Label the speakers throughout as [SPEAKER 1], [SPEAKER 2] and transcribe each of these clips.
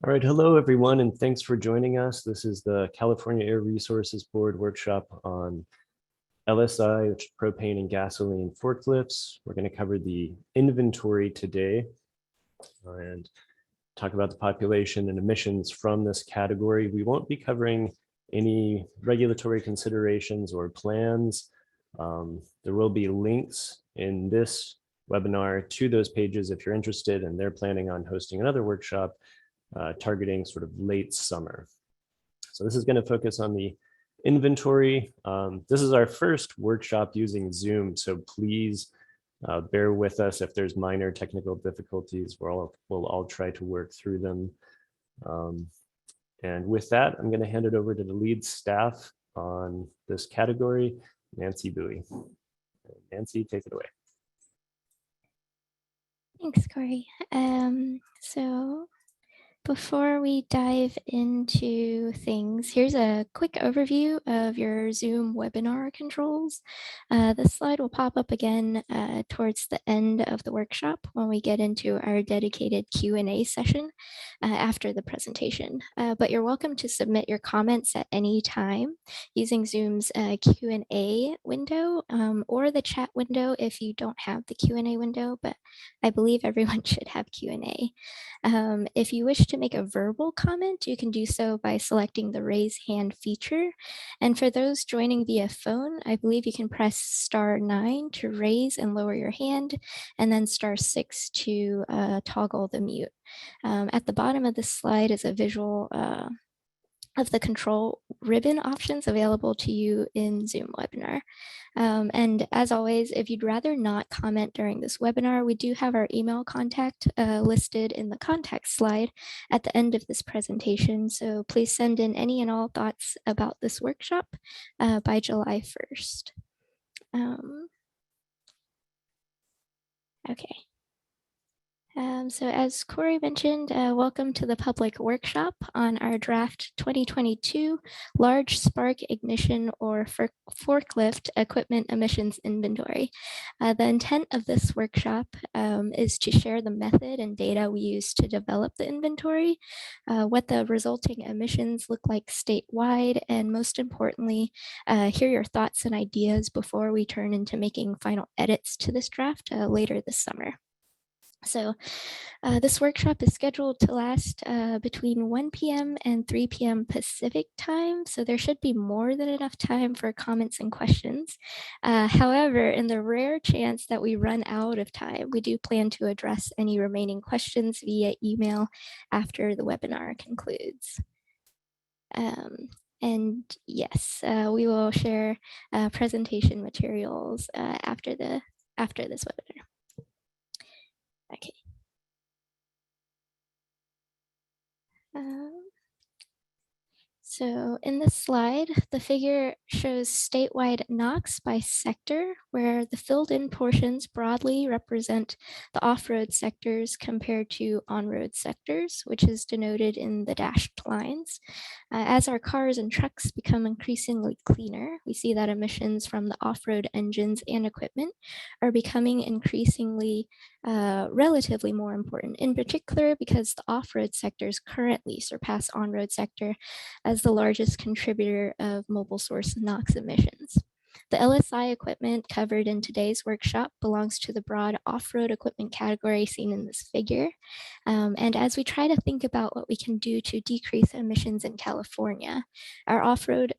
[SPEAKER 1] All right, hello everyone, and thanks for joining us. This is the California Air Resources Board workshop on LSI, which is propane and gasoline forklifts. We're going to cover the inventory today and talk about the population and emissions from this category. We won't be covering any regulatory considerations or plans. There will be links in this webinar to those pages if you're interested, and they're planning on hosting another workshop targeting sort of late summer. So this is going to focus on the inventory. This is our first workshop using Zoom, so please bear with us if there's minor technical difficulties. We'll all try to work through them. And with that, I'm going to hand it over to the lead staff on this category, Nancy Bowie. Nancy, take it away.
[SPEAKER 2] Thanks, Corey. So before we dive into things, here's a quick overview of your Zoom webinar controls. This slide will pop up again towards the end of the workshop when we get into our dedicated Q&A session after the presentation. But you're welcome to submit your comments at any time using Zoom's Q&A window or the chat window if you don't have the Q&A window, but I believe everyone should have Q&A. If you wish to make a verbal comment, you can do so by selecting the raise hand feature. And for those joining via phone, I believe you can press *9 to raise and lower your hand, and then *6 to toggle the mute. At the bottom of this slide is a visual of the control ribbon options available to you in Zoom webinar. And as always, if you'd rather not comment during this webinar, we do have our email contact listed in the contact slide at the end of this presentation. So please send in any and all thoughts about this workshop by July 1st. Okay. So as Corey mentioned, welcome to the public workshop on our draft 2022 large spark ignition or forklift equipment emissions inventory. The intent of this workshop is to share the method and data we use to develop the inventory, what the resulting emissions look like statewide, and most importantly, hear your thoughts and ideas before we turn into making final edits to this draft later this summer. So this workshop is scheduled to last between 1 p.m. and 3 p.m. Pacific time, so there should be more than enough time for comments and questions. However, in the rare chance that we run out of time, we do plan to address any remaining questions via email after the webinar concludes. And yes, we will share presentation materials after this webinar. Okay. So in this slide, the figure shows statewide NOx by sector, where the filled-in portions broadly represent the off-road sectors compared to on-road sectors, which is denoted in the dashed lines. As our cars and trucks become increasingly cleaner, we see that emissions from the off-road engines and equipment are becoming increasingly relatively more important, in particular because the off-road sectors currently surpass on-road sector as the largest contributor of mobile source NOx emissions. The LSI equipment covered in today's workshop belongs to the broad off-road equipment category seen in this figure. And as we try to think about what we can do to decrease emissions in California, our off-road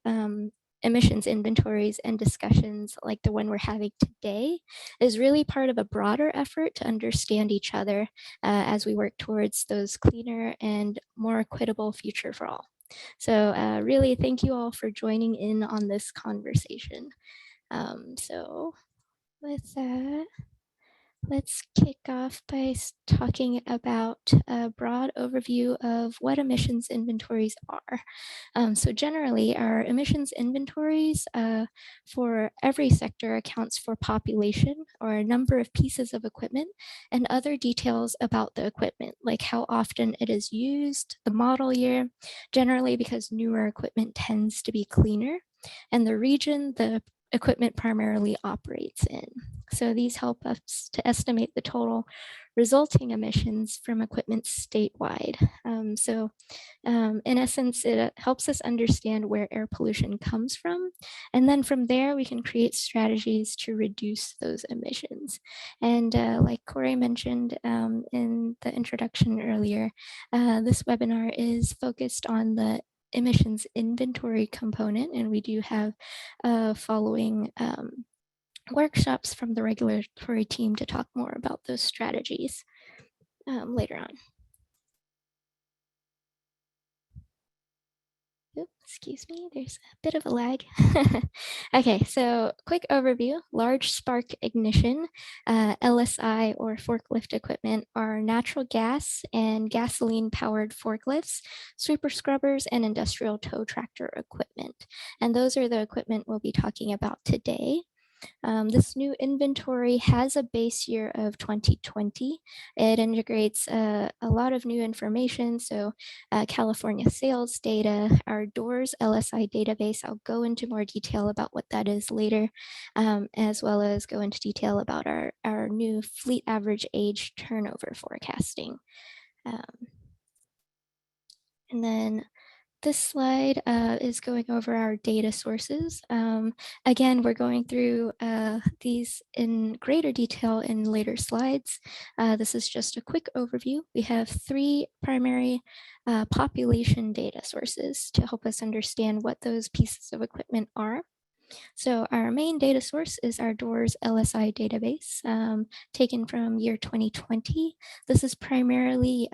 [SPEAKER 2] emissions inventories and discussions like the one we're having today is really part of a broader effort to understand each other as we work towards those cleaner and more equitable future for all. So really thank you all for joining in on this conversation. So with that, let's kick off by talking about a broad overview of what emissions inventories are. So generally, our emissions inventories for every sector accounts for population or a number of pieces of equipment and other details about the equipment, like how often it is used, the model year, generally because newer equipment tends to be cleaner, and the region the equipment primarily operates in. So these help us to estimate the total resulting emissions from equipment statewide. In essence, it helps us understand where air pollution comes from. And then from there, we can create strategies to reduce those emissions. And like Corey mentioned in the introduction earlier, this webinar is focused on the emissions inventory component, and we do have following workshops from the regulatory team to talk more about those strategies later on. Oops, excuse me, there's a bit of a lag. Okay, so quick overview. Large spark ignition, LSI or forklift equipment are natural gas and gasoline powered forklifts, sweeper scrubbers, and industrial tow tractor equipment. And those are the equipment we'll be talking about today. This new inventory has a base year of 2020. It integrates a lot of new information. So California sales data, our DOORS LSI database, I'll go into more detail about what that is later, as well as go into detail about our new fleet average age turnover forecasting. And then this slide is going over our data sources. Again, we're going through these in greater detail in later slides. This is just a quick overview. We have 3 primary population data sources to help us understand what those pieces of equipment are. So our main data source is our DOORS LSI database taken from year 2020. This is primarily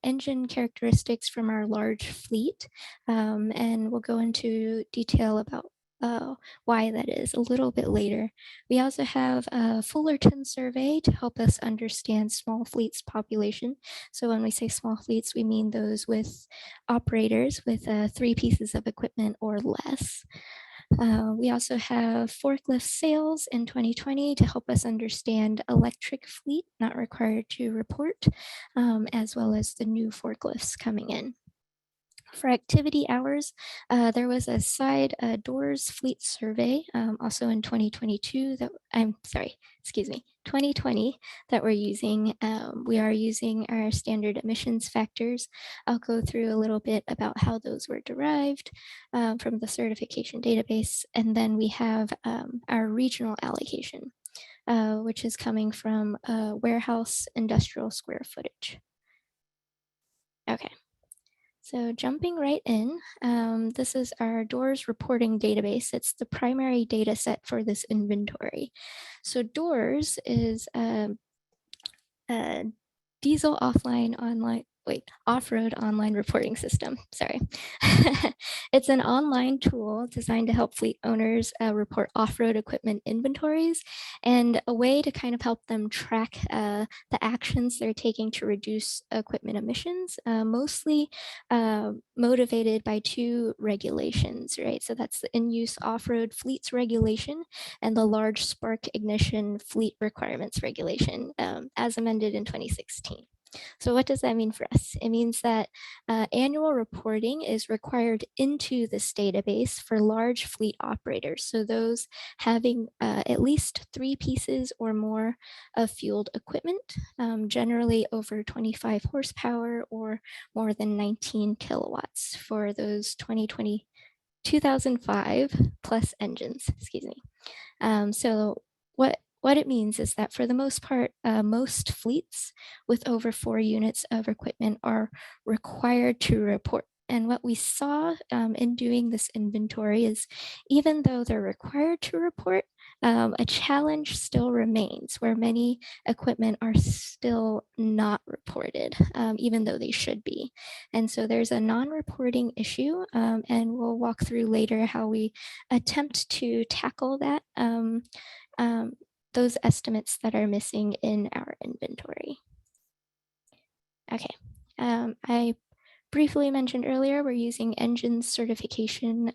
[SPEAKER 2] engine characteristics from our large fleet, and we'll go into detail about why that is a little bit later. We also have a Fullerton survey to help us understand small fleets population. So when we say small fleets, we mean those with operators with 3 pieces of equipment or less. We also have forklift sales in 2020 to help us understand electric fleet not required to report, as well as the new forklifts coming in. For activity hours, there was a side DOORS fleet survey also in 2020 that we're using. We are using our standard emissions factors. I'll go through a little bit about how those were derived from the certification database. And then we have our regional allocation, which is coming from warehouse industrial square footage. Okay. So jumping right in, this is our DOORS reporting database. It's the primary data set for this inventory. So DOORS is a diesel off-road online reporting system. Sorry. It's an online tool designed to help fleet owners report off-road equipment inventories and a way to kind of help them track the actions they're taking to reduce equipment emissions, mostly motivated by 2 regulations, right? So that's the in-use off-road fleets regulation and the large spark ignition fleet requirements regulation as amended in 2016. So what does that mean for us? It means that annual reporting is required into this database for large fleet operators. So those having at least 3 pieces or more of fueled equipment, generally over 25 horsepower or more than 19 kilowatts for those 2005 plus engines, excuse me. So what it means is that for the most part, most fleets with over 4 units of equipment are required to report. And what we saw in doing this inventory is even though they're required to report, a challenge still remains where many equipment are still not reported, even though they should be. And so there's a non-reporting issue, and we'll walk through later how we attempt to tackle that. Those estimates that are missing in our inventory. Okay, I briefly mentioned earlier, we're using engine certification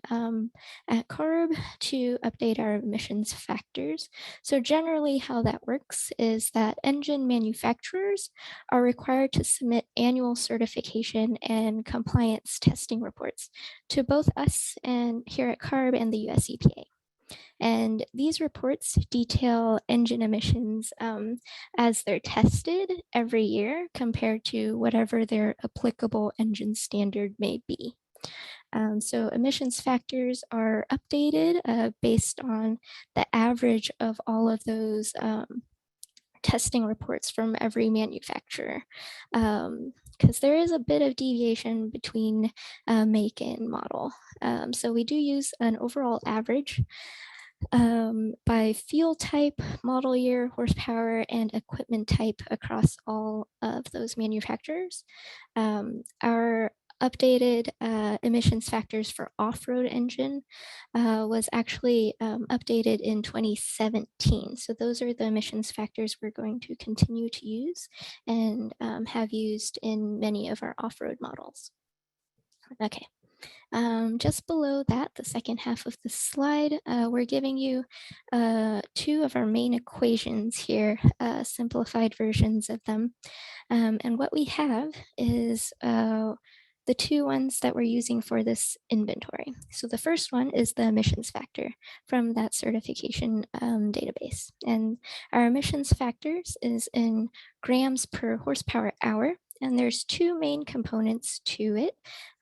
[SPEAKER 2] at CARB to update our emissions factors. So generally how that works is that engine manufacturers are required to submit annual certification and compliance testing reports to both us and here at CARB and the US EPA. And these reports detail engine emissions as they're tested every year compared to whatever their applicable engine standard may be. So emissions factors are updated based on the average of all of those testing reports from every manufacturer, because there is a bit of deviation between make and model. So we do use an overall average by fuel type, model year, horsepower, and equipment type across all of those manufacturers. Our updated emissions factors for off-road engine was actually updated in 2017. So those are the emissions factors we're going to continue to use and have used in many of our off-road models. Okay. Just below that, the second half of the slide, we're giving you two of our main equations here, simplified versions of them. And what we have is the two ones that we're using for this inventory. So the first one is the emissions factor from that certification database. And our emissions factors is in grams per horsepower hour. And there's two main components to it.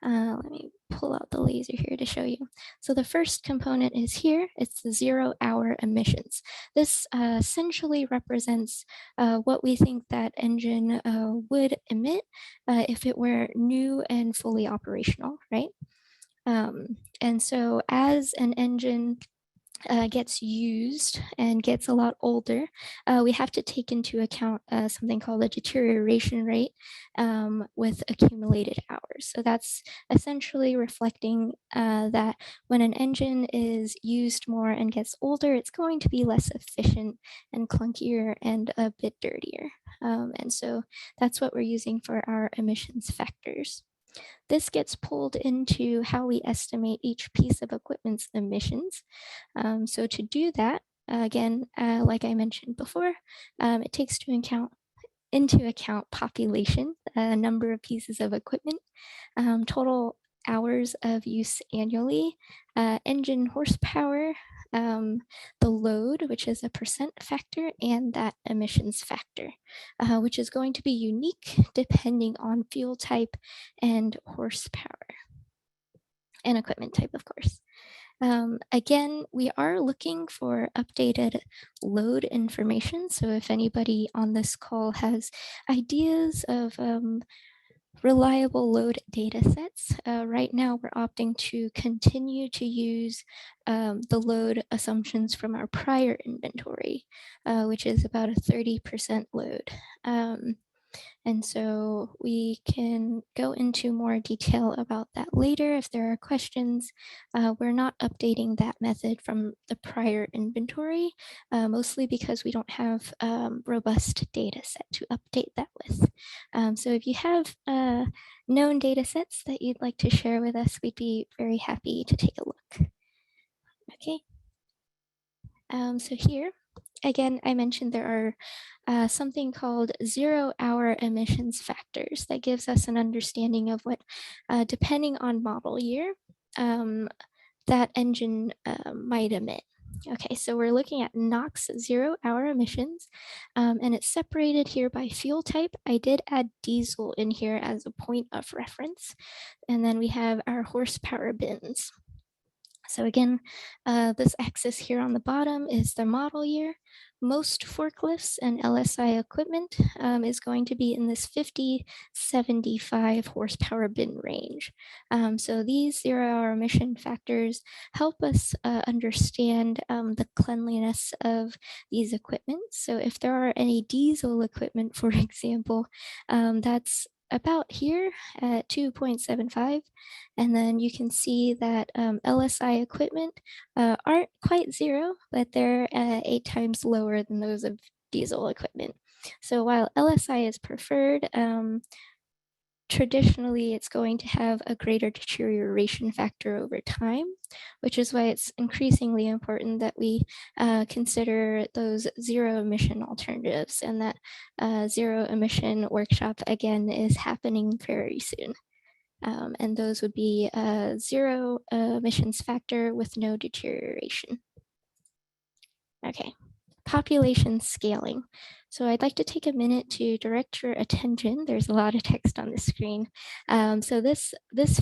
[SPEAKER 2] Let me pull out the laser here to show you. So the first component is here. It's the 0 hour emissions. This essentially represents what we think that engine would emit if it were new and fully operational, right? And so as an engine gets used and gets a lot older, we have to take into account something called a deterioration rate with accumulated hours. So that's essentially reflecting that when an engine is used more and gets older, it's going to be less efficient and clunkier and a bit dirtier. And so that's what we're using for our emissions factors. This gets pulled into how we estimate each piece of equipment's emissions. So to do that, again, like I mentioned before, it takes into account population, number of pieces of equipment, total hours of use annually, engine horsepower, the load, which is a percent factor, and that emissions factor, which is going to be unique depending on fuel type and horsepower and equipment type, of course. Again, we are looking for updated load information. So if anybody on this call has ideas of reliable load data sets. Right now, we're opting to continue to use the load assumptions from our prior inventory, which is about a 30% load. And so we can go into more detail about that later if there are questions. We're not updating that method from the prior inventory, mostly because we don't have robust data set to update that with. So if you have known data sets that you'd like to share with us, we'd be very happy to take a look. Okay. So here, again, I mentioned there are something called 0 hour emissions factors that gives us an understanding of what, depending on model year, that engine might emit. Okay, so we're looking at NOx 0 hour emissions, and it's separated here by fuel type. I did add diesel in here as a point of reference. And then we have our horsepower bins. So again, this axis here on the bottom is the model year. Most forklifts and LSI equipment is going to be in this 50-75 horsepower bin range. So these 0 hour emission factors help us understand the cleanliness of these equipment. So if there are any diesel equipment, for example, that's about here at 2.75. And then you can see that LSI equipment aren't quite 0, but they're 8 times lower than those of diesel equipment. So while LSI is preferred, traditionally it's going to have a greater deterioration factor over time, which is why it's increasingly important that we consider those 0 emission alternatives, and that 0 emission workshop again is happening very soon. And those would be 0 emissions factor with no deterioration. Okay, population scaling. So I'd like to take a minute to direct your attention. There's a lot of text on the screen. So this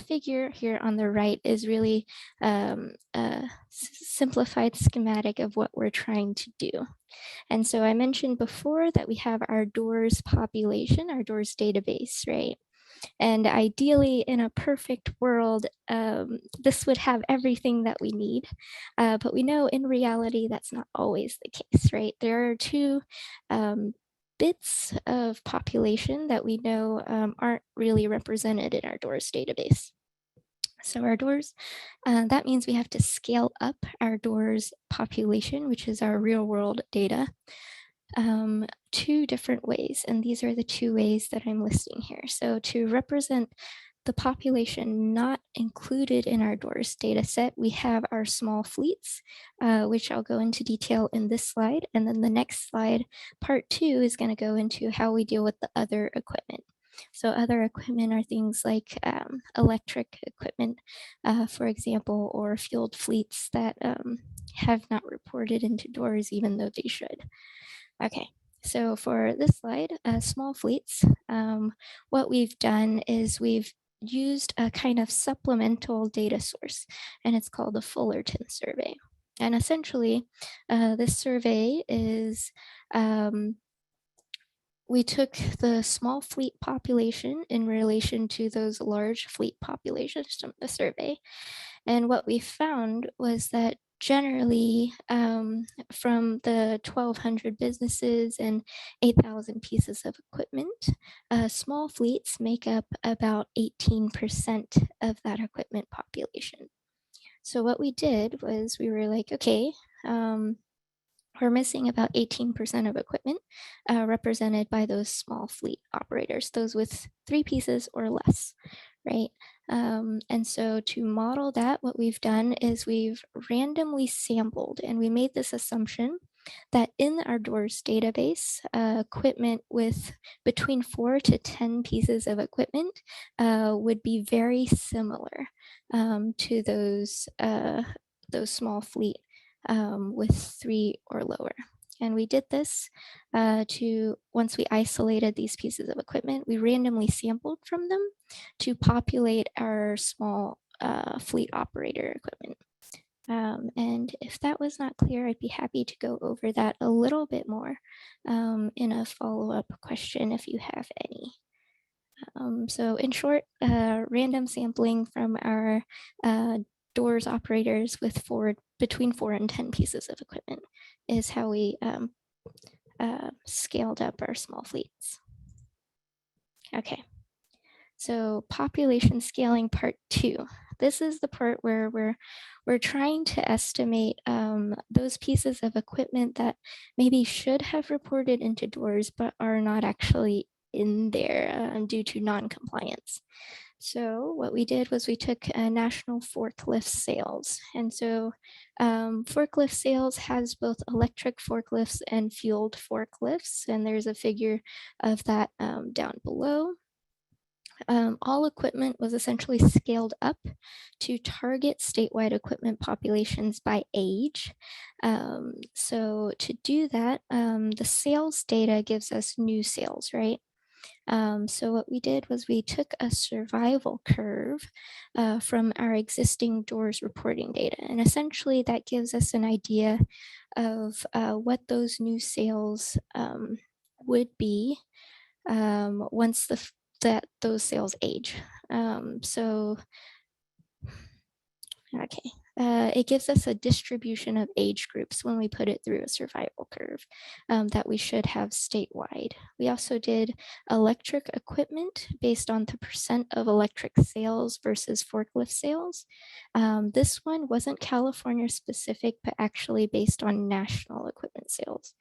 [SPEAKER 2] figure here on the right is really a simplified schematic of what we're trying to do. And so I mentioned before that we have our doors population, our doors database, right? And ideally, in a perfect world, this would have everything that we need. But we know in reality, that's not always the case, right? There are two bits of population that we know aren't really represented in our doors database. So our doors, that means we have to scale up our doors population, which is our real world data, two different ways. And these are the two ways that I'm listing here. So to represent the population not included in our doors data set, we have our small fleets, which I'll go into detail in this slide. And then the next slide, part 2, is going to go into how we deal with the other equipment. So other equipment are things like electric equipment, for example, or fueled fleets that have not reported into doors even though they should. Okay, so for this slide, small fleets, what we've done is we've used a kind of supplemental data source, and it's called the Fullerton survey. And essentially, this survey is we took the small fleet population in relation to those large fleet populations from the survey. And what we found was that generally from the 1,200 businesses and 8,000 pieces of equipment, small fleets make up about 18% of that equipment population. So what we did was we were like, okay, we're missing about 18% of equipment represented by those small fleet operators, those with 3 pieces or less, right? And so to model that, what we've done is we've randomly sampled, and we made this assumption that in our doors database, equipment with between 4 to 10 pieces of equipment would be very similar to those small fleet with 3 or lower. And we did this once we isolated these pieces of equipment, we randomly sampled from them to populate our small fleet operator equipment. And if that was not clear, I'd be happy to go over that a little bit more in a follow-up question if you have any. So in short, random sampling from our doors operators with between 4 and 10 pieces of equipment is how we scaled up our small fleets. Okay, so population scaling part 2. This is the part where we're trying to estimate those pieces of equipment that maybe should have reported into doors but are not actually in there due to non-compliance. So what we did was we took national forklift sales. And so forklift sales has both electric forklifts and fueled forklifts. And there's a figure of that down below. All equipment was essentially scaled up to target statewide equipment populations by age. So to do that, the sales data gives us new sales, right? So what we did was we took a survival curve from our existing doors reporting data. And essentially that gives us an idea of what those new sales would be once those sales age. It gives us a distribution of age groups when we put it through a survival curve that we should have statewide. We also did electric equipment based on the percent of electric sales versus forklift sales. This one wasn't California specific, but actually based on national equipment sales.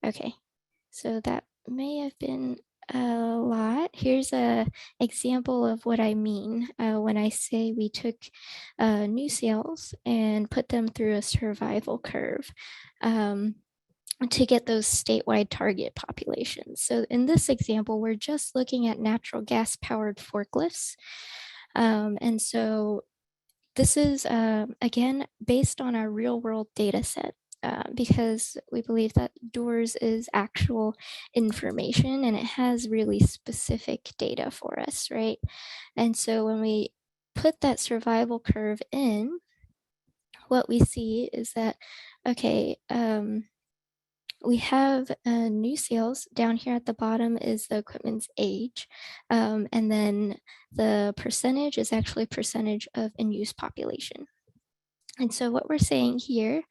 [SPEAKER 2] Okay, so that may have been a lot. Here's a example of what I mean when I say we took new sales and put them through a survival curve to get those statewide target populations. So in this example, we're just looking at natural gas powered forklifts. And so this is, again, based on our real world data set. Because we believe that doors is actual information and it has really specific data for us, right? And so when we put that survival curve in, what we see is that, okay, we have new sales. Down here at the bottom is the equipment's age. And then the percentage is actually percentage of in-use population. And so what we're saying here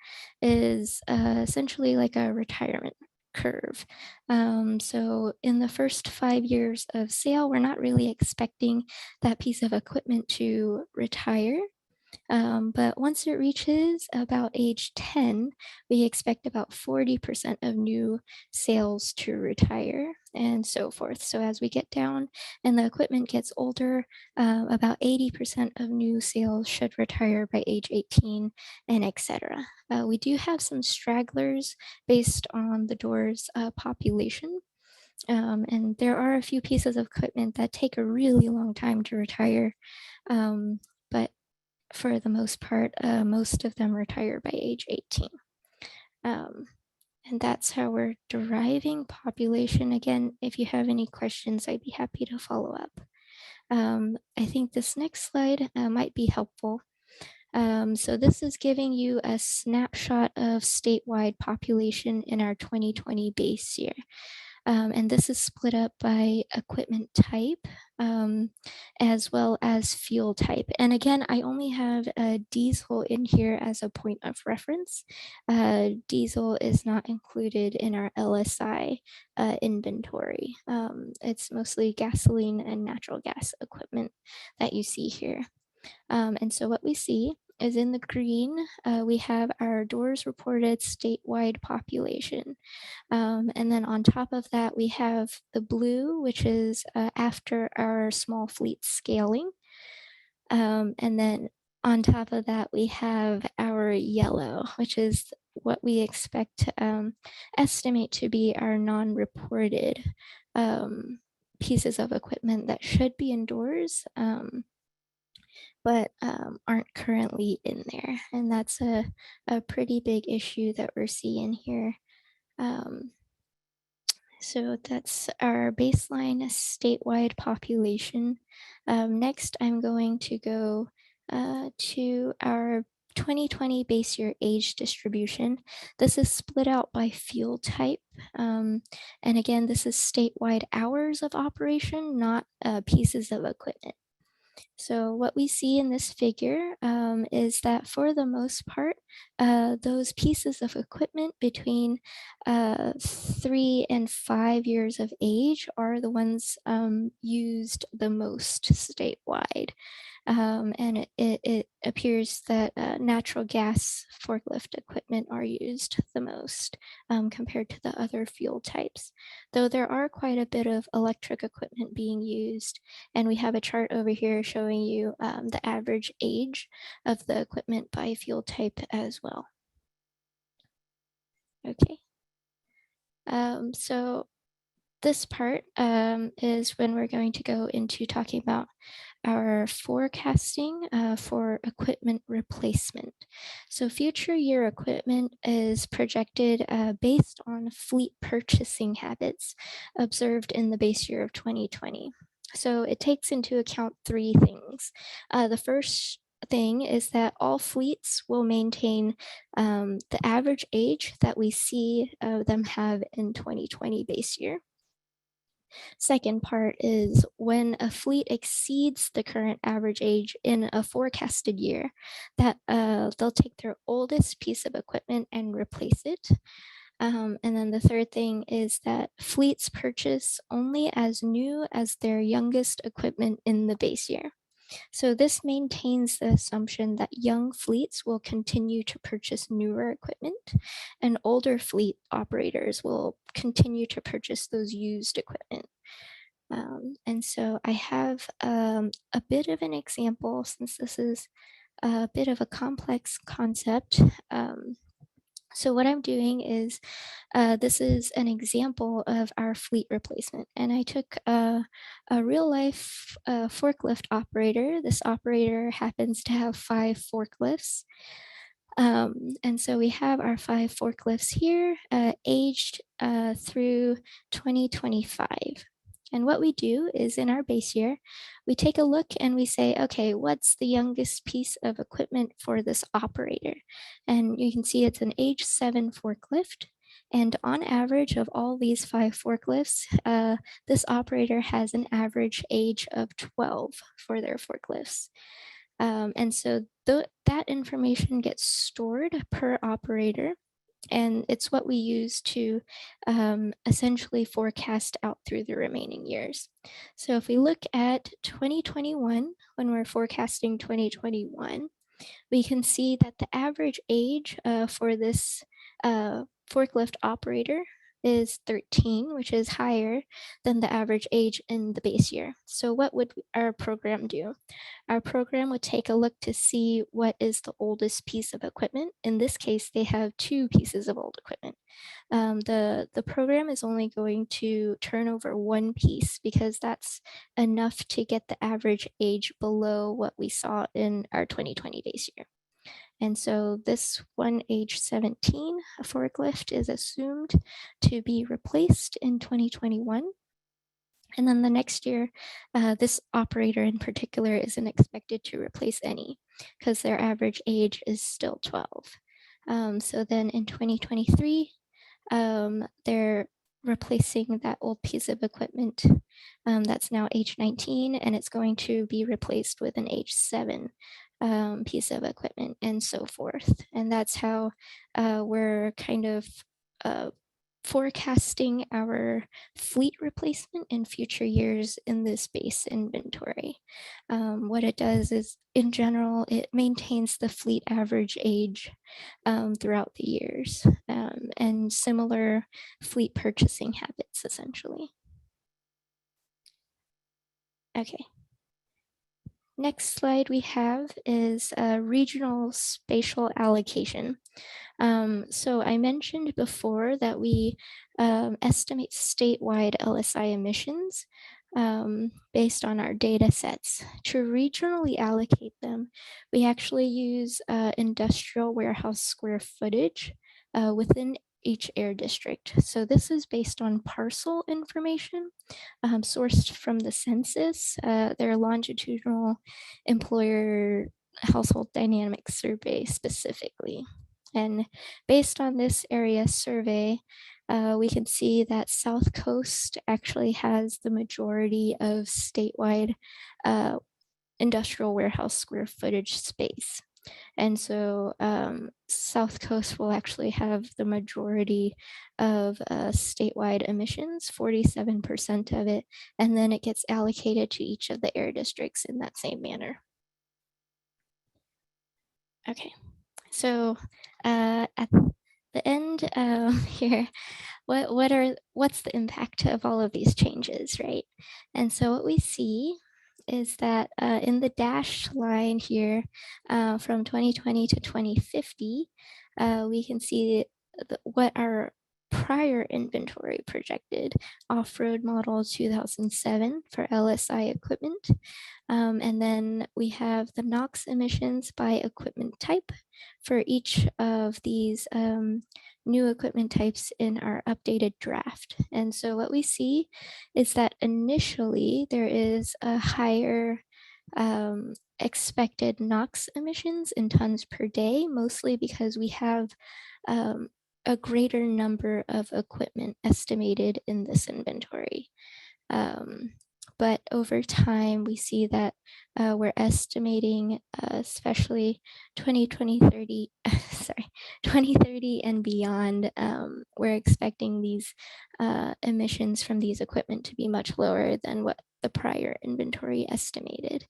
[SPEAKER 2] is essentially like a retirement curve. So in the first 5 years of sale, we're not really expecting that piece of equipment to retire. But once it reaches about age 10, we expect about 40% of new sales to retire and so forth. So as we get down and the equipment gets older, about 80% of new sales should retire by age 18 and etc. We do have some stragglers based on the door's population. And there are a few pieces of equipment that take a really long time to retire. But for the most part, most of them retire by age 18. Um, and that's how we're deriving population. Again, if you have any questions, I'd be happy to follow up. I think this next slide might be helpful. So this is giving you a snapshot of statewide population in our 2020 base year. And this is split up by equipment type, as well as fuel type. And again, I only have a diesel in here as a point of reference. Diesel is not included in our LSI inventory. It's mostly gasoline and natural gas equipment that you see here. And so what we see is in the green, we have our doors reported statewide population. And then on top of that, we have the blue, which is after our small fleet scaling. And then on top of that, we have our yellow, which is what we expect to estimate to be our non-reported pieces of equipment that should be indoors, but aren't currently in there. And that's a pretty big issue that we're seeing here. So that's our baseline statewide population. Next, I'm going to go to our 2020 base year age distribution. This is split out by fuel type. And again, this is statewide hours of operation, not pieces of equipment. So what we see in this figure is that for the most part, those pieces of equipment between 3 and 5 years of age are the ones used the most statewide. And it appears that natural gas forklift equipment are used the most compared to the other fuel types, though there are quite a bit of electric equipment being used. And we have a chart over here showing you the average age of the equipment by fuel type as well. Okay. So this part is when we're going to go into talking about our forecasting for equipment replacement. So future year equipment is projected based on fleet purchasing habits observed in the base year of 2020. So it takes into account 3 things. The first thing is that all fleets will maintain the average age that we see them have in 2020 base year. Second part is when a fleet exceeds the current average age in a forecasted year, that they'll take their oldest piece of equipment and replace it. And then the third thing is that fleets purchase only as new as their youngest equipment in the base year. So this maintains the assumption that young fleets will continue to purchase newer equipment and older fleet operators will continue to purchase those used equipment. And so I have a bit of an example since this is a bit of a complex concept. So what I'm doing is, this is an example of our fleet replacement. And I took a real life forklift operator. This operator happens to have 5 forklifts. And so we have our 5 forklifts here, aged through 2025. And what we do is in our base year, we take a look and we say, okay, what's the youngest piece of equipment for this operator? And you can see it's an age 7 forklift. And on average of all these 5 forklifts, this operator has an average age of 12 for their forklifts. And so that information gets stored per operator, and it's what we use to essentially forecast out through the remaining years. So if we look at 2021, when we're forecasting 2021, we can see that the average age for this forklift operator is 13, which is higher than the average age in the base year. So what would our program do? Our program would take a look to see what is the oldest piece of equipment. In this case, they have 2 pieces of old equipment. The program is only going to turn over 1 piece because that's enough to get the average age below what we saw in our 2020 base year. And so this one, age 17, a forklift is assumed to be replaced in 2021. And then the next year, this operator in particular isn't expected to replace any because their average age is still 12. So then in 2023, they're replacing that old piece of equipment that's now age 19, and it's going to be replaced with an age 7 piece of equipment, and so forth. And that's how we're kind of uh, forecasting our fleet replacement in future years in this base inventory. What it does is, in general, it maintains the fleet average age throughout the years, and similar fleet purchasing habits, essentially. Okay. Next slide we have is regional spatial allocation. So I mentioned before that we estimate statewide LSI emissions based on our data sets. To regionally allocate them, we actually use industrial warehouse square footage within each air district. So this is based on parcel information sourced from the census, their longitudinal employer household dynamic survey specifically. And based on this area survey, we can see that South Coast actually has the majority of statewide industrial warehouse square footage space. And so South Coast will actually have the majority of statewide emissions, 47% of it, and then it gets allocated to each of the air districts in that same manner. Okay, so at the end here, what's the impact of all of these changes, right? And so what we see is that in the dashed line here from 2020 to 2050, we can see what our prior inventory projected off-road model 2007 for LSI equipment. And then we have the NOx emissions by equipment type for each of these new equipment types in our updated draft. And so what we see is that initially there is a higher expected NOx emissions in tons per day, mostly because we have a greater number of equipment estimated in this inventory. But over time, we see that we're estimating, especially 2030, sorry, 2030 and beyond, we're expecting these emissions from these equipment to be much lower than what the prior inventory estimated.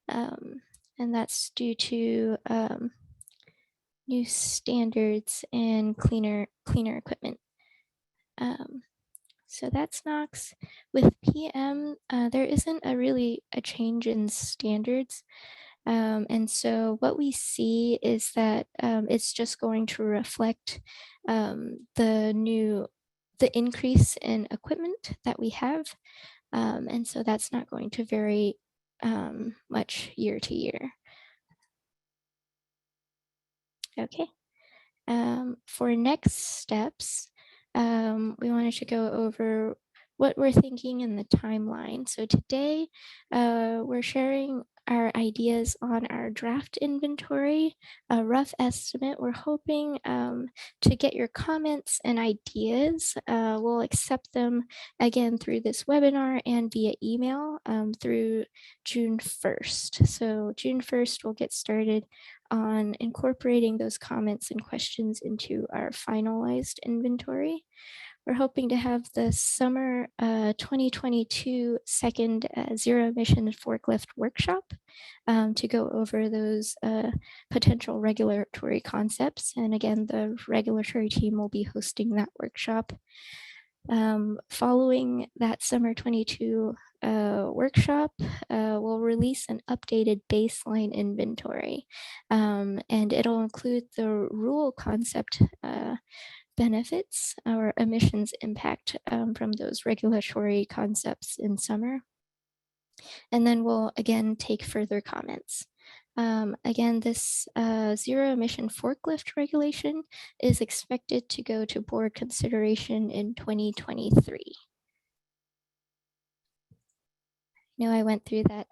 [SPEAKER 2] And that's due to new standards and cleaner equipment. So that's NOx. With PM, there isn't really a change in standards. And so what we see is that it's just going to reflect the increase in equipment that we have. And so that's not going to vary much year to year. Okay. For next steps, we wanted to go over what we're thinking in the timeline. So today, we're sharing our ideas on our draft inventory, a rough estimate. We're hoping to get your comments and ideas. We'll accept them again through this webinar and via email through June 1st. So June 1st, we'll get started on incorporating those comments and questions into our finalized inventory. We're hoping to have the summer 2022 second zero emission forklift workshop to go over those potential regulatory concepts. And again, the regulatory team will be hosting that workshop. Following that summer 22 workshop, we'll release an updated baseline inventory, and it'll include the rule concept benefits or emissions impact from those regulatory concepts in summer. And then we'll again take further comments. Again, this zero emission forklift regulation is expected to go to board consideration in 2023. I went through that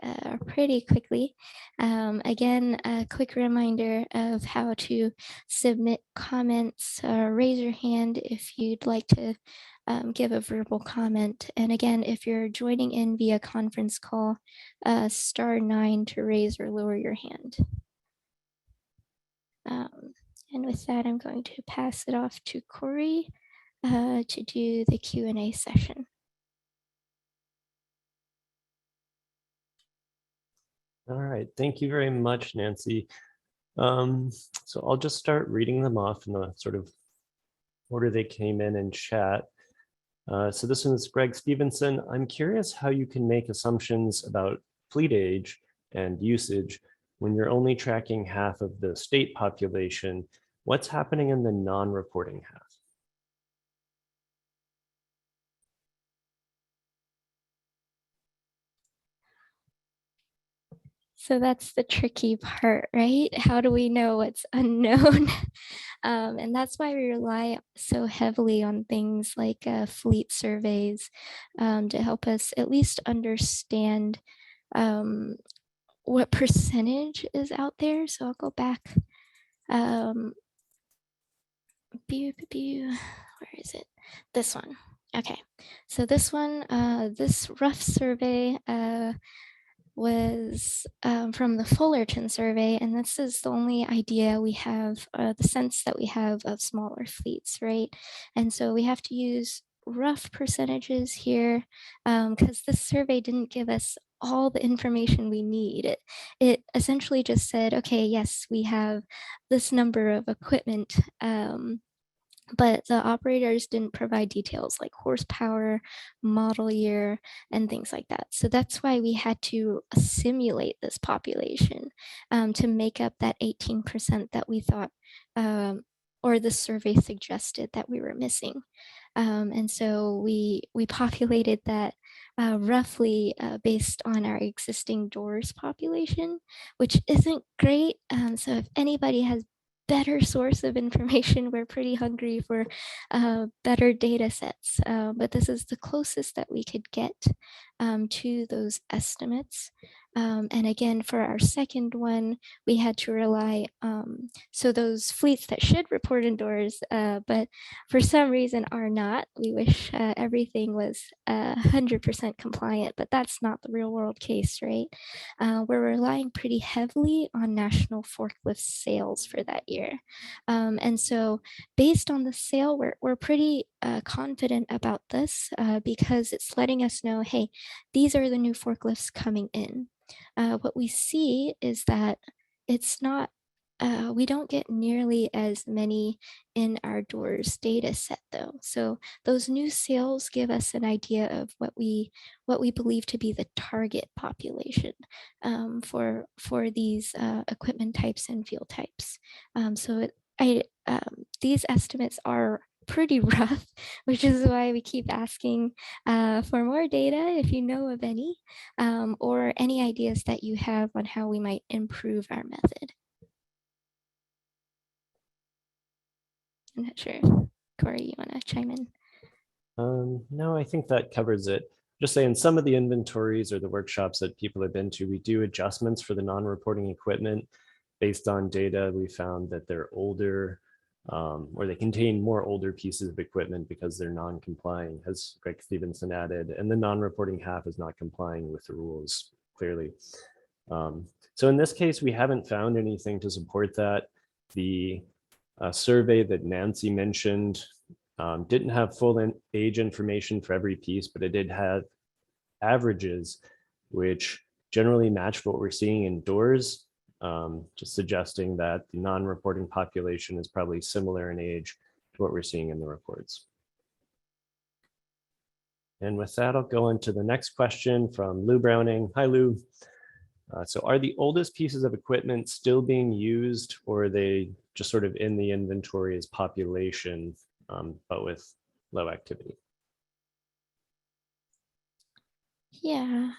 [SPEAKER 2] pretty quickly. Again, a quick reminder of how to submit comments. Raise your hand if you'd like to give a verbal comment. And again, if you're joining in via conference call, *9 to raise or lower your hand. And with that, I'm going to pass it off to Corey to do the Q&A session.
[SPEAKER 1] All right, thank you very much, Nancy. So I'll just start reading them off in the sort of order they came in chat. So this one is Greg Stevenson. I'm curious how you can make assumptions about fleet age and usage when you're only tracking half of the state population. What's happening in the non-reporting half?
[SPEAKER 2] So that's the tricky part, right? How do we know what's unknown? And that's why we rely so heavily on things like fleet surveys to help us at least understand what percentage is out there. So I'll go back. Where is it? This one. Okay. So this one, this rough survey was from the Fullerton survey, and this is the only idea we have, the sense that we have of smaller fleets, right? And so we have to use rough percentages here because this survey didn't give us all the information we need. It essentially just said, okay, yes, we have this number of equipment, but the operators didn't provide details like horsepower, model year, and things like that. So that's why we had to simulate this population to make up that 18% that we thought, or the survey suggested that we were missing. And so we populated that roughly based on our existing doors population, which isn't great. So if anybody has better source of information, we're pretty hungry for better data sets, but this is the closest that we could get to those estimates. And again, for our second one, we had to rely, so those fleets that should report indoors, but for some reason are not. We wish everything was 100% compliant, but that's not the real world case, right? We're relying pretty heavily on national forklift sales for that year. And so based on the sale, we're pretty confident about this because it's letting us know, hey, these are the new forklifts coming in. What we see is that it's not We don't get nearly as many in our doors data set though. So those new sales give us an idea of what we believe to be the target population for these equipment types and field types. These estimates are pretty rough, which is why we keep asking for more data if you know of any, or any ideas that you have on how we might improve our method. I'm not sure. Corey, you want to chime in?
[SPEAKER 1] No, I think that covers it. Just saying, some of the inventories or the workshops that people have been to, we do adjustments for the non-reporting equipment based on data. We found that they're older, or they contain more older pieces of equipment because they're non-complying, as Greg Stevenson added, and the non-reporting half is not complying with the rules clearly. So in this case, we haven't found anything to support that. The survey that Nancy mentioned didn't have full age information for every piece, but it did have averages, which generally match what we're seeing indoors, just suggesting that the non-reporting population is probably similar in age to what we're seeing in the reports. And with that, I'll go into the next question from Lou Browning. Hi, Lou. So are the oldest pieces of equipment still being used, or are they just sort of in the inventory as population, but with low activity?
[SPEAKER 2] Yeah,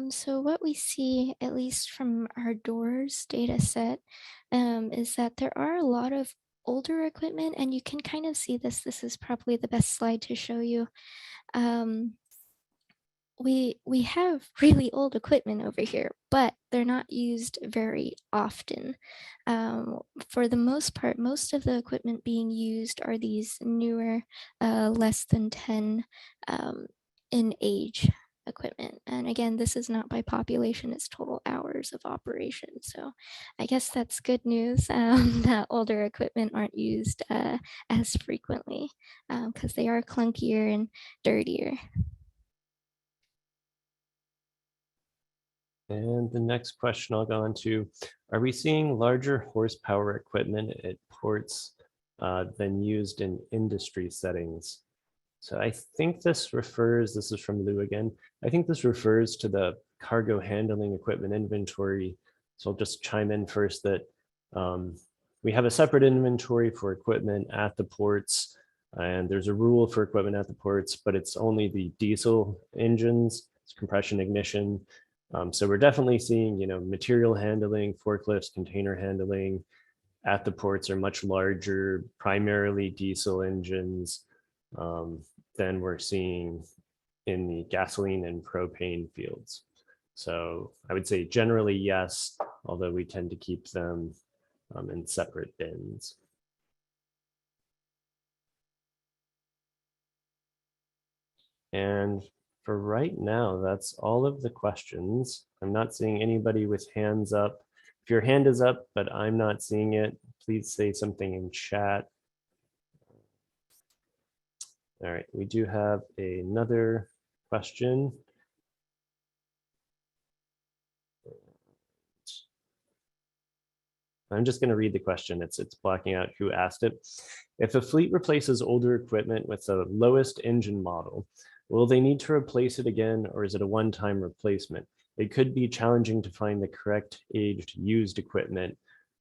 [SPEAKER 2] so what we see, at least from our doors data set, is that there are a lot of older equipment, and you can kind of see this. This is probably the best slide to show you. We have really old equipment over here, but they're not used very often. For the most part, most of the equipment being used are these newer, less than 10 in age equipment. And again, this is not by population, it's total hours of operation. So I guess that's good news that older equipment aren't used as frequently because they are clunkier and dirtier.
[SPEAKER 1] And the next question I'll go on to, are we seeing larger horsepower equipment at ports than used in industry settings? So I think this is from Lou again, I think this refers to the cargo handling equipment inventory. So I'll just chime in first that we have a separate inventory for equipment at the ports, and there's a rule for equipment at the ports, but it's only the diesel engines, it's compression ignition. So we're definitely seeing, material handling, forklifts, container handling at the ports are much larger, primarily diesel engines than we're seeing in the gasoline and propane fields. So I would say generally yes, although we tend to keep them in separate bins. And for right now, that's all of the questions. I'm not seeing anybody with hands up. If your hand is up, but I'm not seeing it, please say something in chat. All right, we do have another question. I'm just going to read the question. It's blocking out who asked it. If a fleet replaces older equipment with the lowest engine model, will they need to replace it again, or is it a one-time replacement? It could be challenging to find the correct aged used equipment.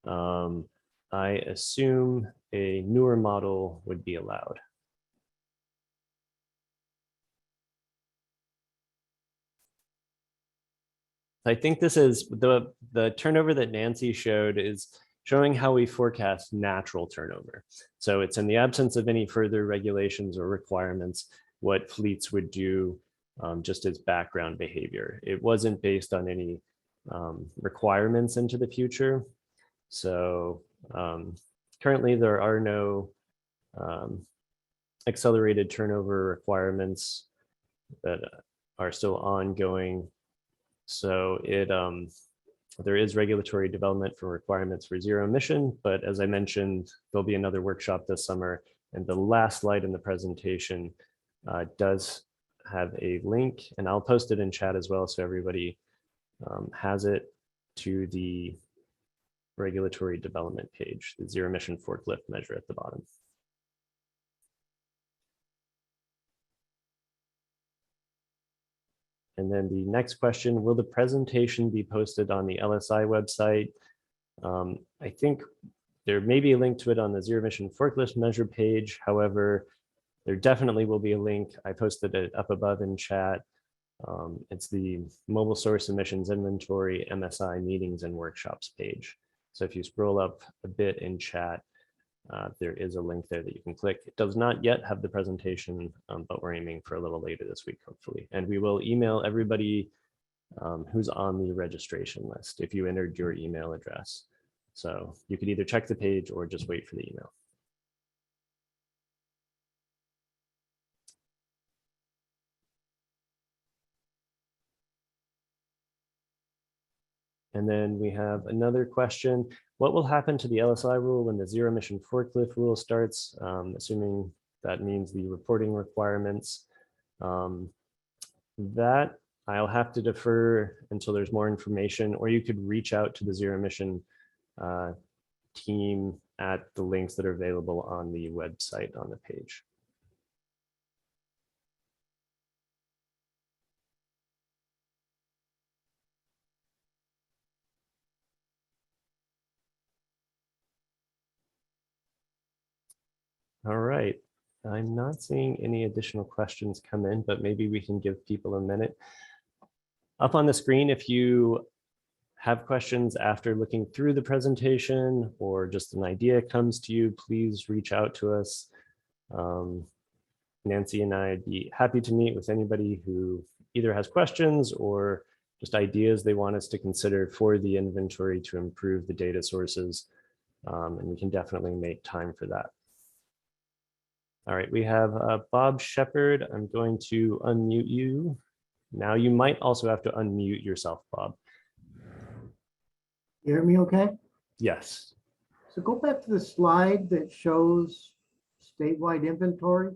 [SPEAKER 1] I assume a newer model would be allowed. I think this is the turnover that Nancy showed is showing how we forecast natural turnover. So it's in the absence of any further regulations or requirements, what fleets would do just as background behavior. It wasn't based on any requirements into the future. So currently there are no accelerated turnover requirements that are still ongoing. So there is regulatory development for requirements for zero emission, but as I mentioned, there'll be another workshop this summer, and the last slide in the presentation does have a link, and I'll post it in chat as well so everybody has it, to the regulatory development page, the zero emission forklift measure at the bottom. And then the next question, will the presentation be posted on the LSI website? I think there may be a link to it on the zero emission forklift measure page. However, there definitely will be a link. I posted it up above in chat. It's the mobile source emissions inventory MSI meetings and workshops page. So if you scroll up a bit in chat, there is a link there that you can click. It does not yet have the presentation, but we're aiming for a little later this week, hopefully. And we will email everybody who's on the registration list if you entered your email address. So you could either check the page or just wait for the email. And then we have another question. What will happen to the LSI rule when the zero emission forklift rule starts, assuming that means the reporting requirements? That I'll have to defer until there's more information, or you could reach out to the zero emission team at the links that are available on the website on the page. All right, I'm not seeing any additional questions come in, but maybe we can give people a minute. Up on the screen, if you have questions after looking through the presentation or just an idea comes to you, please reach out to us. Nancy and I'd be happy to meet with anybody who either has questions or just ideas they want us to consider for the inventory to improve the data sources. And we can definitely make time for that. All right, we have Bob Shepard. I'm going to unmute you. Now you might also have to unmute yourself, Bob.
[SPEAKER 3] You hear me okay?
[SPEAKER 1] Yes.
[SPEAKER 3] So go back to the slide that shows statewide inventory.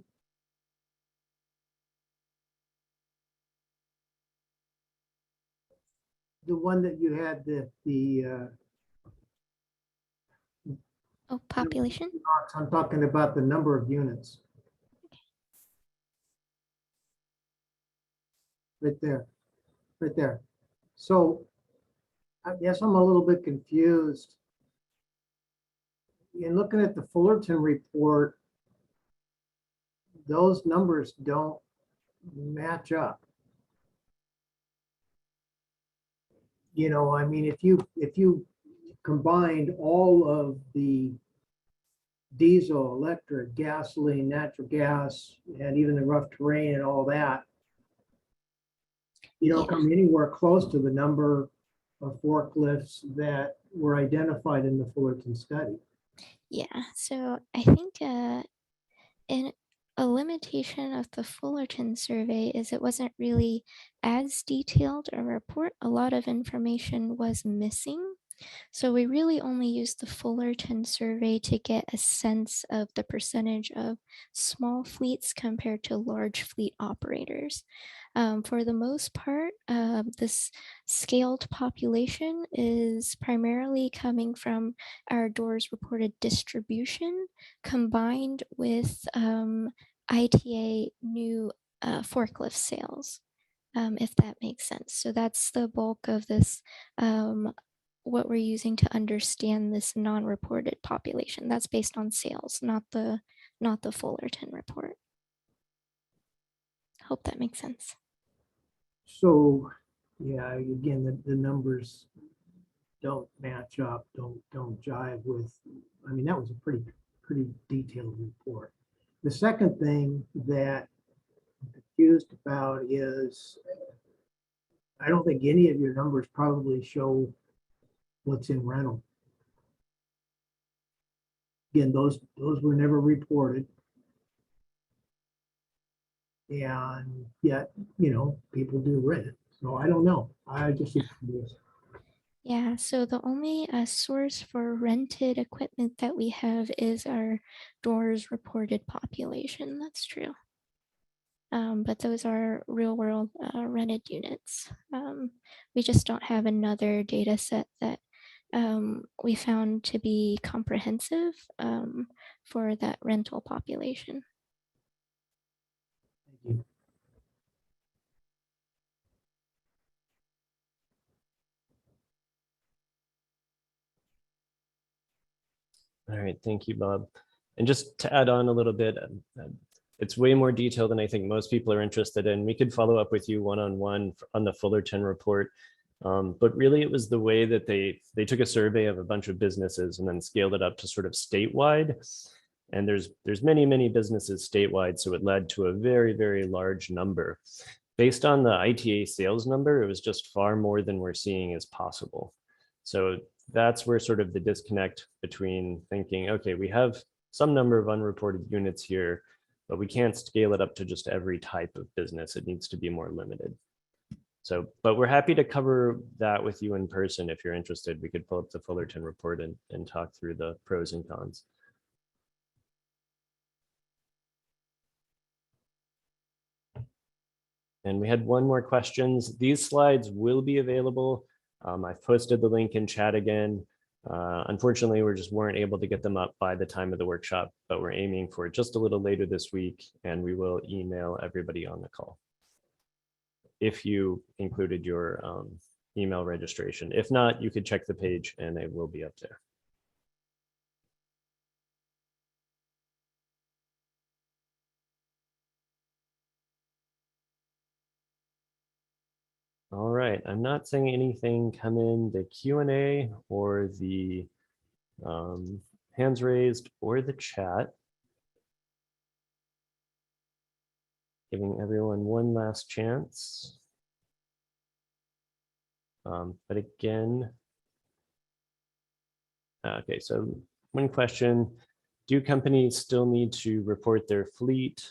[SPEAKER 3] The one that you had
[SPEAKER 2] Oh, population.
[SPEAKER 3] I'm talking about the number of units. Right there, right there. So I guess I'm a little bit confused. In looking at the Fullerton report, those numbers don't match up. You know, I mean, if you combined all of the diesel, electric, gasoline, natural gas, and even the rough terrain and all that, you don't come anywhere close to the number of forklifts that were identified in the Fullerton study.
[SPEAKER 2] Yeah, so I think in a limitation of the Fullerton survey is it wasn't really as detailed a report. A lot of information was missing. So we really only used the Fullerton survey to get a sense of the percentage of small fleets compared to large fleet operators. For the most part, this scaled population is primarily coming from our doors reported distribution combined with ITA new forklift sales, if that makes sense. So that's the bulk of this, what we're using to understand this non-reported population. That's based on sales, not the Fullerton report. Hope that makes sense.
[SPEAKER 3] So yeah, again, the numbers don't match up, don't jive with, I mean, that was a pretty detailed report. The second thing that I'm confused about is I don't think any of your numbers probably show what's in rental. Again, those were never reported. And yet, you know, people do rent. So I don't know. I just confused.
[SPEAKER 2] Yeah, so the only source for rented equipment that we have is our doors reported population. That's true. But those are real world rented units. We just don't have another data set that we found to be comprehensive for that rental population.
[SPEAKER 3] Thank you.
[SPEAKER 1] All right, thank you, Bob. And just to add on a little bit, it's way more detailed than I think most people are interested in. We could follow up with you one-on-one on the Fullerton report. But really it was the way that they took a survey of a bunch of businesses and then scaled it up to sort of statewide. And there's many businesses statewide, so it led to a very large number. Based on the ITA sales number, it was just far more than we're seeing as possible. So that's where sort of the disconnect between thinking, okay, we have some number of unreported units here, but we can't scale it up to just every type of business. It needs to be more limited. So, but we're happy to cover that with you in person if you're interested. We could pull up the Fullerton report and talk through the pros and cons. And we had one more questions. These slides will be available. I've posted the link in chat again. Unfortunately, we just weren't able to get them up by the time of the workshop, but we're aiming for just a little later this week, and we will email everybody on the call if you included your email registration. If not, you could check the page and it will be up there. All right, I'm not seeing anything come in the Q&A or the hands raised or the chat. Giving everyone one last chance. But again, okay, so one question, do companies still need to report their fleet?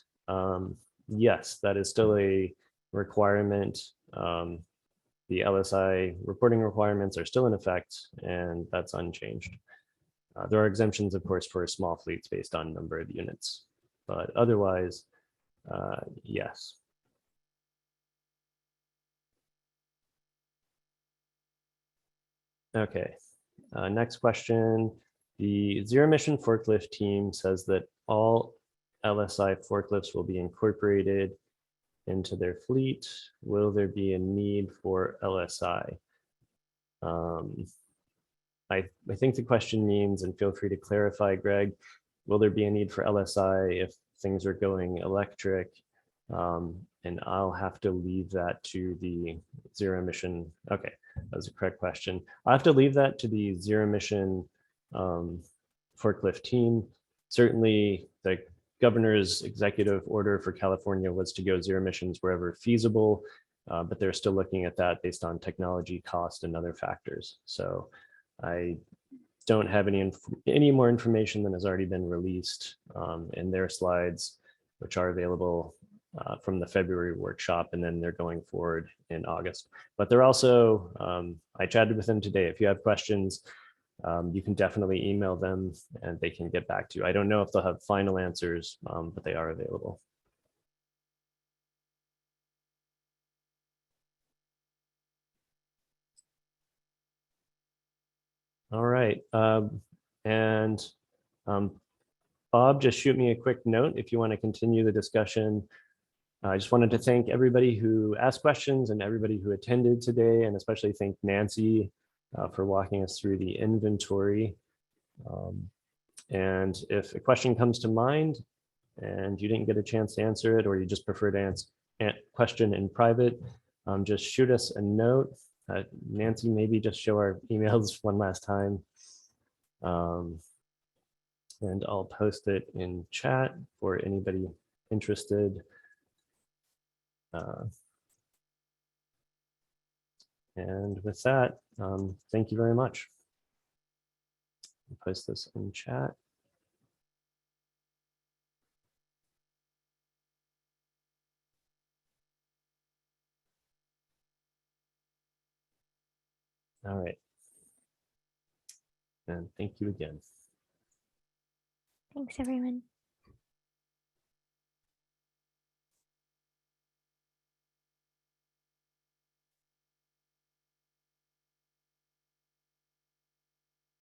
[SPEAKER 1] Yes, that is still a requirement. The LSI reporting requirements are still in effect, and that's unchanged. There are exemptions, of course, for small fleets based on number of units, but otherwise, yes. Okay, next question. The zero emission forklift team says that all LSI forklifts will be incorporated into their fleet. Will there be a need for LSI? I think the question means, and feel free to clarify, Greg, will there be a need for LSI if things are going electric? And I'll have to leave that to the zero emission. Okay, that was a correct question. I'll have to leave that to the zero emission forklift team. Certainly the governor's executive order for California was to go zero emissions wherever feasible, but they're still looking at that based on technology, cost, and other factors. So I don't have any more information than has already been released in their slides, which are available from the February workshop, and then they're going forward in August. But they're also, I chatted with them today. If you have questions, you can definitely email them and they can get back to you. I don't know if they'll have final answers, but they are available. All right. Bob, just shoot me a quick note if you want to continue the discussion. I just wanted to thank everybody who asked questions and everybody who attended today, and especially thank Nancy for walking us through the inventory. And if a question comes to mind and you didn't get a chance to answer it, or you just prefer to answer a question in private, just shoot us a note. Nancy, maybe just show our emails one last time. And I'll post it in chat for anybody interested. And with that, thank you very much. I'll post this in chat. All right. And thank you again.
[SPEAKER 2] Thanks, everyone.